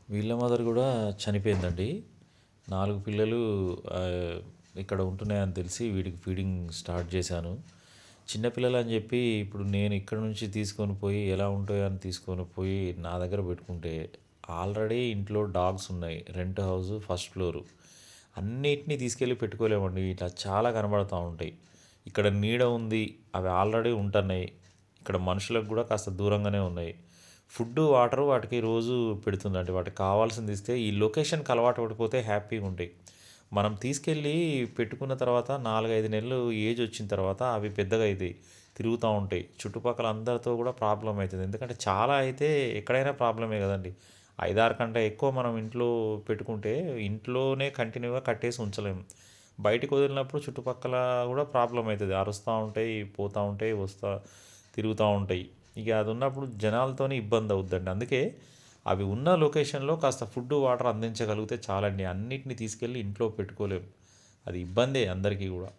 వీళ్ళ మదర్ గూడా చనిపోయిందండి. 4 పిల్లలు ఆహ్, ఇక్కడ ఉంటున్నాయని తెలిసి వీడికి ఫీడింగ్ స్టార్ట్ చేశాను. చిన్న పిల్లలని జెప్పి ఇప్పుడు నేను ఇక్కడి నుంచి తీసుకొని పోయి ఎలా ఉంటాయో అని తీసుకొని పోయి నా దగ్గర పెట్టుకుంటే, ఆల్రెడీ ఇంట్లో డాగ్స్ ఉన్నాయి. Rent house first floor. అన్నిటిని తీసుకెళ్ళి పెట్టుకోలేమండి. ఇట్లా చాలా కనబడతా ఉంటాయి. ఇక్కడ నీడ ఉంది. అవి ఆల్రెడీ ఉంటున్నాయి. ఇక్కడ మనుషులకు గూడా కాస్త దూరంగానే ఉన్నాయి. ఫుడ్డు, వాటరు వాటికి రోజు పెడుతుందండి. వాటికి కావాల్సింది ఇస్తే ఈ లొకేషన్‌కి అలవాటు పడిపోతే హ్యాపీగుంటాయి. మనం తీసుకెళ్ళి పెట్టుకున్న తర్వాత 4, 5 నెలలు ఏజ్ వచ్చిన తర్వాత అవి పెద్దగా అయితాయి. తిరుగుతా ఉంటాయి. చుట్టుపక్కల అందరితో కూడా ప్రాబ్లమ్ అయితది. ఎందుకంటే చాలా అయితే ఎక్కడైనా ప్రాబ్లమే గదండీ. 5, 6 కంటే ఎక్కువ మనం ఇంట్లో పెట్టుకుంటే ఇంట్లోనే కంటిన్యూగా కట్టేసి ఉంచలేము. బయటికి వదిలినప్పుడు చుట్టుపక్కల గూడా ప్రాబ్లమ్ అయితది. అరుస్తా ఉంటాయి, పోతా ఉంటాయి, తిరుగుతా ఉంటాయి. ఇక అది ఉన్నప్పుడు జనాలతోని ఇబ్బంది అవుద్దండి. అందుకే అవి ఉన్న లొకేషన్‌లో కాస్త ఫుడ్డు, వాటర్ అందించగలిగితే చాలండి. అన్నిటిని తీసుకెళ్ళి ఇంట్లో పెట్టుకోలేం. అది ఇబ్బందే అందరికీ గూడా.